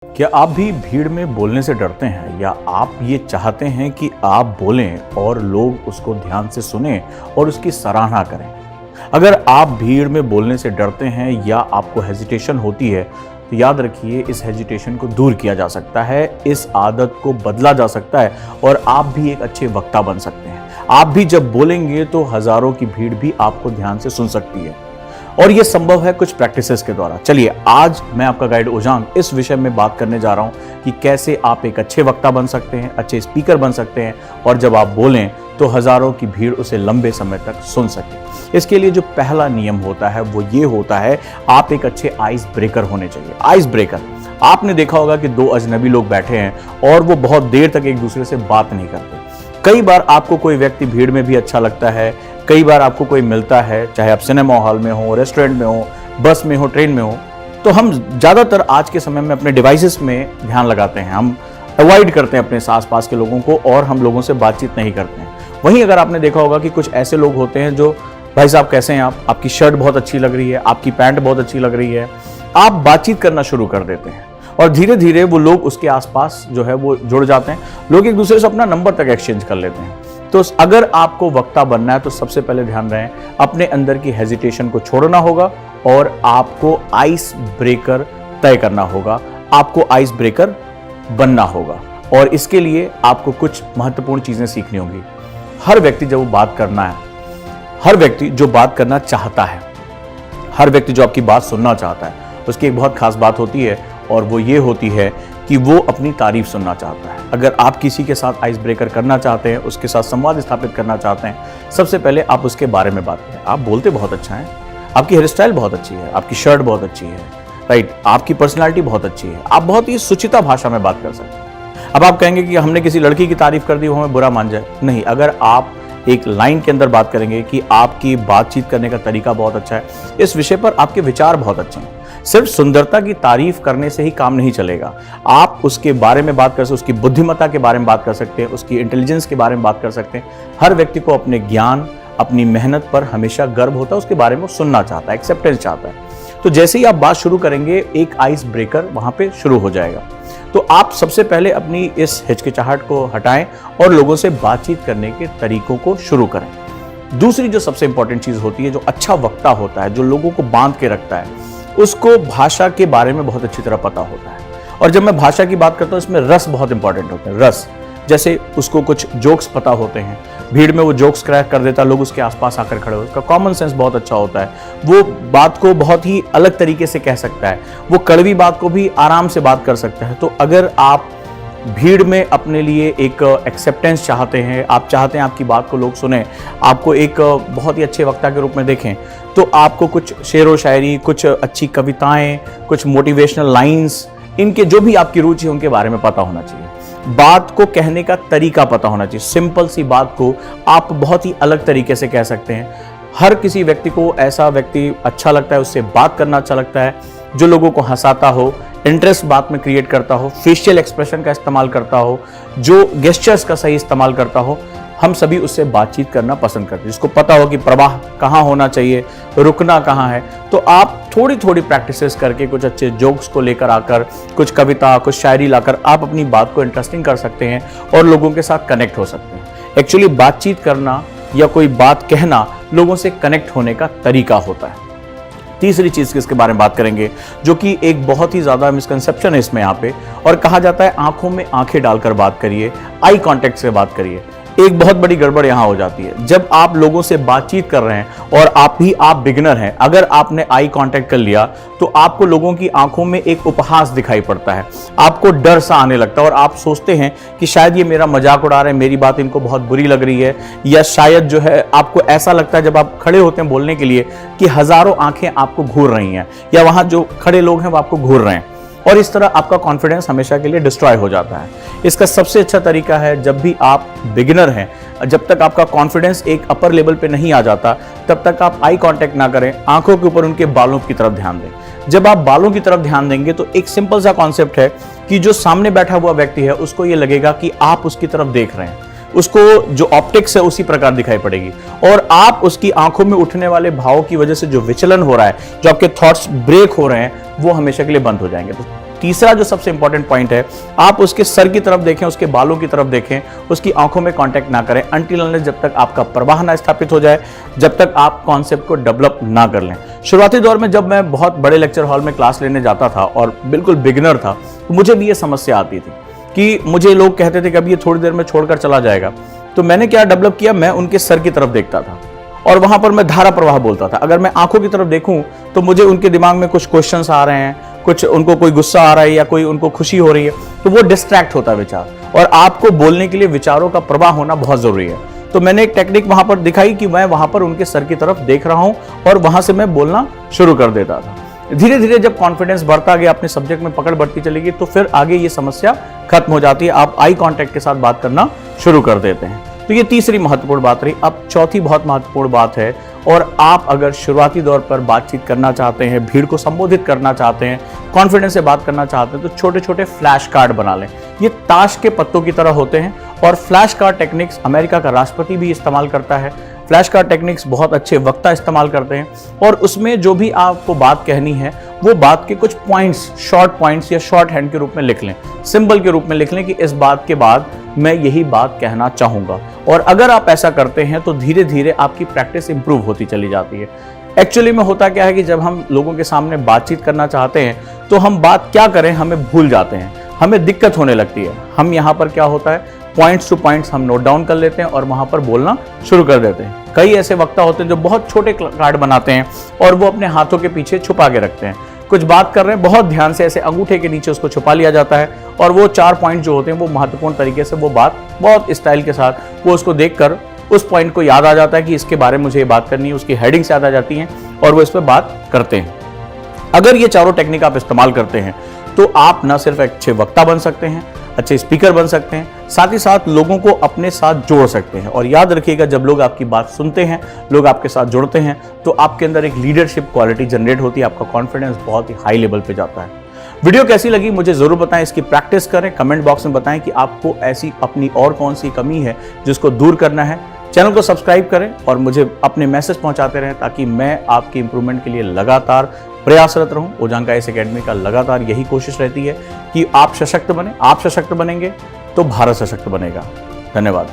क्या आप भी भीड़ में बोलने से डरते हैं या आप ये चाहते हैं कि आप बोलें और लोग उसको ध्यान से सुनें और उसकी सराहना करें? अगर आप भीड़ में बोलने से डरते हैं या आपको हेजिटेशन होती है तो याद रखिए, इस हेजिटेशन को दूर किया जा सकता है, इस आदत को बदला जा सकता है और आप भी एक अच्छे वक्ता बन सकते हैं। आप भी जब बोलेंगे तो हजारों की भीड़ भी आपको ध्यान से सुन सकती है और यह संभव है कुछ प्रैक्टिसेस के द्वारा। चलिए, आज मैं आपका गाइड ओजांग इस विषय में बात करने जा रहा हूं कि कैसे आप एक अच्छे वक्ता बन सकते हैं, अच्छे स्पीकर बन सकते हैं और जब आप बोलें तो हजारों की भीड़ उसे लंबे समय तक सुन सके। इसके लिए जो पहला नियम होता है वो ये होता है, आप एक अच्छे आइस ब्रेकर होने चाहिए। आइस ब्रेकर, आपने देखा होगा कि दो अजनबी लोग बैठे हैं और वो बहुत देर तक एक दूसरे से बात नहीं करते। कई बार आपको कोई व्यक्ति भीड़ में भी अच्छा लगता है, कई बार आपको कोई मिलता है, चाहे आप सिनेमा हॉल में हो, रेस्टोरेंट में हो, बस में हो, ट्रेन में हो, तो हम ज़्यादातर आज के समय में अपने डिवाइसेस में ध्यान लगाते हैं। हम अवॉइड करते हैं अपने आसपास के लोगों को और हम लोगों से बातचीत नहीं करते हैं। वहीं अगर आपने देखा होगा कि कुछ ऐसे लोग होते हैं जो, भाई साहब कैसे हैं आप, आपकी शर्ट बहुत अच्छी लग रही है, आपकी पैंट बहुत अच्छी लग रही है, आप बातचीत करना शुरू कर देते हैं और धीरे धीरे वो लोग उसके आसपास जो है वो जुड़ जाते हैं। लोग एक दूसरे से अपना नंबर तक एक्सचेंज कर लेते हैं। तो अगर आपको वक्ता बनना है तो सबसे पहले ध्यान रहे, अपने अंदर की हेजिटेशन को छोड़ना होगा और आपको आइस ब्रेकर तय करना होगा, आपको आइस ब्रेकर बनना होगा। और इसके लिए आपको कुछ महत्वपूर्ण चीजें सीखनी होंगी। हर व्यक्ति जब वो बात करना है, हर व्यक्ति जो बात करना चाहता है, हर व्यक्ति जो आपकी बात सुनना चाहता है, उसकी एक बहुत खास बात होती है और वो ये होती है कि वो अपनी तारीफ सुनना चाहता है। अगर आप किसी के साथ आइस ब्रेकर करना चाहते हैं, उसके साथ संवाद स्थापित करना चाहते हैं, सबसे पहले आप उसके बारे में बात करें। आप बोलते बहुत अच्छा हैं, आपकी हेयर स्टाइल बहुत अच्छी है, आपकी शर्ट बहुत अच्छी है, राइट, आपकी पर्सनालिटी बहुत अच्छी है, आप बहुत ही सुचिता भाषा में बात कर सकते हैं। अब आप कहेंगे कि हमने किसी लड़की की तारीफ कर दी, वो हमें बुरा मान जाए। नहीं, अगर आप एक लाइन के अंदर बात करेंगे कि आपकी बातचीत करने का तरीका बहुत अच्छा है, इस विषय पर आपके विचार बहुत अच्छे हैं, सिर्फ सुंदरता की तारीफ करने से ही काम नहीं चलेगा। आप उसके बारे में बात कर सकते हैं, उसकी बुद्धिमत्ता के बारे में बात कर सकते हैं, उसकी इंटेलिजेंस के बारे में बात कर सकते हैं। हर व्यक्ति को अपने ज्ञान, अपनी मेहनत पर हमेशा गर्व होता है, उसके बारे में सुनना चाहता है, एक्सेप्टेंस चाहता है। तो जैसे ही आप बात शुरू करेंगे, एक आइस ब्रेकर वहां पे शुरू हो जाएगा। तो आप सबसे पहले अपनी इस हिचकिचाहट को हटाएं और लोगों से बातचीत करने के तरीकों को शुरू करें। दूसरी जो सबसे इंपॉर्टेंट चीज होती है, जो अच्छा वक्ता होता है, जो लोगों को बांध के रखता है, उसको भाषा के बारे में बहुत अच्छी तरह पता होता है। और जब मैं भाषा की बात करता हूं, इसमें रस बहुत इंपॉर्टेंट होते हैं। रस, जैसे उसको कुछ जोक्स पता होते हैं, भीड़ में वो जोक्स क्रैक कर देता है, लोग उसके आसपास आकर खड़े हो, उसका कॉमन सेंस बहुत अच्छा होता है, वो बात को बहुत ही अलग तरीके से कह सकता है, वो कड़वी बात को भी आराम से बात कर सकता है। तो अगर आप भीड़ में अपने लिए एक एक्सेप्टेंस चाहते हैं, आप चाहते हैं आपकी बात को लोग सुने, आपको एक बहुत ही अच्छे वक्ता के रूप में देखें, तो आपको कुछ शेर व शायरी, कुछ अच्छी कविताएं, कुछ मोटिवेशनल लाइंस, इनके जो भी आपकी रुचि है उनके बारे में पता होना चाहिए। बात को कहने का तरीका पता होना चाहिए। सिंपल सी बात को आप बहुत ही अलग तरीके से कह सकते हैं। हर किसी व्यक्ति को ऐसा व्यक्ति अच्छा लगता है, उससे बात करना अच्छा लगता है जो लोगों को हंसाता हो, इंटरेस्ट बात में क्रिएट करता हो, फेशियल एक्सप्रेशन का इस्तेमाल करता हो, जो गेस्चर्स का सही इस्तेमाल करता हो। हम सभी उससे बातचीत करना पसंद करते हैं, जिसको पता हो कि प्रवाह कहाँ होना चाहिए, रुकना कहाँ है। तो आप थोड़ी थोड़ी प्रैक्टिसेस करके, कुछ अच्छे जोक्स को लेकर आकर, कुछ कविता, कुछ शायरी लाकर आप अपनी बात को इंटरेस्टिंग कर सकते हैं और लोगों के साथ कनेक्ट हो सकते हैं। एक्चुअली बातचीत करना या कोई बात कहना लोगों से कनेक्ट होने का तरीका होता है। तीसरी चीज किसके बारे में बात करेंगे, जो कि एक बहुत ही ज्यादा मिसकंसेप्शन है इसमें यहाँ पे, और कहा जाता है आंखों में आंखें डालकर बात करिए, आई कांटेक्ट से बात करिए। एक बहुत बड़ी गड़बड़ यहाँ हो जाती है। जब आप लोगों से बातचीत कर रहे हैं और आप बिगिनर हैं, अगर आपने आई कांटेक्ट कर लिया तो आपको लोगों की आंखों में एक उपहास दिखाई पड़ता है, आपको डर सा आने लगता है और आप सोचते हैं कि शायद ये मेरा मजाक उड़ा रहे हैं, मेरी बात इनको बहुत बुरी लग रही है, या शायद जो है आपको ऐसा लगता है जब आप खड़े होते हैं बोलने के लिए कि हजारों आंखें आपको घूर रही हैं या वहां जो खड़े लोग हैं वो आपको घूर रहे हैं, और इस तरह आपका कॉन्फिडेंस हमेशा के लिए डिस्ट्रॉय हो जाता है। इसका सबसे अच्छा तरीका है, जब भी आप बिगिनर हैं, जब तक आपका कॉन्फिडेंस एक अपर लेवल पे नहीं आ जाता, तब तक आप आई कांटेक्ट ना करें, आंखों के ऊपर उनके बालों की तरफ ध्यान दें। जब आप बालों की तरफ ध्यान देंगे तो एक सिंपल सा कॉन्सेप्ट है कि जो सामने बैठा हुआ व्यक्ति है उसको ये लगेगा कि आप उसकी तरफ देख रहे हैं, उसको जो ऑप्टिक्स है उसी प्रकार दिखाई पड़ेगी, और आप उसकी आंखों में उठने वाले भाव की वजह से जो विचलन हो रहा है, जो आपके थॉट्स ब्रेक हो रहे हैं, वो हमेशा के लिए बंद हो जाएंगे। तो तीसरा जो सबसे इंपॉर्टेंट पॉइंट है, आप उसके सर की तरफ देखें, उसके बालों की तरफ देखें, उसकी आंखों में कांटेक्ट ना करें अनटिल अनलेस जब तक आपका प्रवाह ना स्थापित हो जाए, जब तक आप कॉन्सेप्ट को डेवलप ना कर लें। शुरुआती दौर में जब मैं बहुत बड़े लेक्चर हॉल में क्लास लेने जाता था और बिल्कुल बिगिनर था, तो मुझे भी ये समस्या आती थी कि मुझे लोग कहते थे कि अब ये थोड़ी देर में छोड़कर चला जाएगा। तो मैंने क्या डेवलप किया, मैं उनके सर की तरफ देखता था और वहां पर मैं धारा प्रवाह बोलता था। अगर मैं आंखों की तरफ देखूं तो मुझे उनके दिमाग में कुछ क्वेश्चंस आ रहे हैं, कुछ उनको कोई गुस्सा आ रहा है या कोई उनको खुशी हो रही है, तो वो डिस्ट्रैक्ट होता है विचार, और आपको बोलने के लिए विचारों का प्रवाह होना बहुत जरूरी है। तो मैंने एक टेक्निक वहां पर दिखाई कि मैं वहां पर उनके सर की तरफ देख रहा हूं और वहां से मैं बोलना शुरू कर देता था। धीरे धीरे जब कॉन्फिडेंस बढ़ता गया, अपने सब्जेक्ट में पकड़ बढ़ती चलेगी, तो फिर आगे ये समस्या खत्म हो जाती है। आप आई कांटेक्ट के साथ बात करना शुरू कर देते हैं। तो ये तीसरी महत्वपूर्ण बात रही। अब चौथी बहुत महत्वपूर्ण बात है, और आप अगर शुरुआती दौर पर बातचीत करना चाहते हैं, भीड़ को संबोधित करना चाहते हैं, कॉन्फिडेंस से बात करना चाहते हैं, तो छोटे छोटे फ्लैश कार्ड बना लें। ये ताश के पत्तों की तरह होते हैं, और फ्लैश कार्ड टेक्निक्स अमेरिका का राष्ट्रपति भी इस्तेमाल करता है। फ्लैश कार्ड टेक्निक्स बहुत अच्छे वक्ता इस्तेमाल करते हैं, और उसमें जो भी आपको बात कहनी है वो बात के कुछ पॉइंट्स, शॉर्ट पॉइंट्स या शॉर्ट हैंड के रूप में लिख लें, सिंबल के रूप में लिख लें कि इस बात के बाद मैं यही बात कहना चाहूंगा। और अगर आप ऐसा करते हैं तो धीरे धीरे आपकी प्रैक्टिस इंप्रूव होती चली जाती है। एक्चुअली में होता क्या है कि जब हम लोगों के सामने बातचीत करना चाहते हैं तो हम बात क्या करें हमें भूल जाते हैं, हमें दिक्कत होने लगती है। हम यहाँ पर क्या होता है, पॉइंट्स टू पॉइंट्स हम नोट डाउन कर लेते हैं और वहां पर बोलना शुरू कर देते हैं। कई ऐसे वक्ता होते हैं जो बहुत छोटे कार्ड बनाते हैं और वो अपने हाथों के पीछे छुपा के रखते हैं। कुछ बात कर रहे हैं, बहुत ध्यान से ऐसे अंगूठे के नीचे उसको छुपा लिया जाता है, और वो 4 पॉइंट जो होते हैं वो महत्वपूर्ण तरीके से वो बात बहुत स्टाइल के साथ वो उसको देखकर उस पॉइंट को याद आ जाता है कि इसके बारे में मुझे ये बात करनी है, उसकी हेडिंग्स याद आ जाती हैं और वो इस पर बात करते हैं। अगर ये चारों टेक्निक आप इस्तेमाल करते हैं तो आप न सिर्फ एक अच्छे वक्ता बन सकते हैं, अच्छे स्पीकर बन सकते हैं, साथ ही साथ लोगों को अपने साथ जोड़ सकते हैं। और याद रखिएगा, जब लोग आपकी बात सुनते हैं, लोग आपके साथ जुड़ते हैं, तो आपके अंदर एक लीडरशिप क्वालिटी जनरेट होती है, आपका कॉन्फिडेंस बहुत ही हाई लेवल पे जाता है। वीडियो कैसी लगी मुझे जरूर बताएं, इसकी प्रैक्टिस करें, कमेंट बॉक्स में बताएं कि आपको ऐसी अपनी और कौन सी कमी है जिसको दूर करना है। चैनल को सब्सक्राइब करें और मुझे अपने मैसेज पहुंचाते रहें, ताकि मैं आपकी इंप्रूवमेंट के लिए लगातार प्रयासरत रहूं। ओजांका आईएएस एकेडमी का लगातार यही कोशिश रहती है कि आप सशक्त बने। आप सशक्त बनेंगे तो भारत सशक्त बनेगा। धन्यवाद।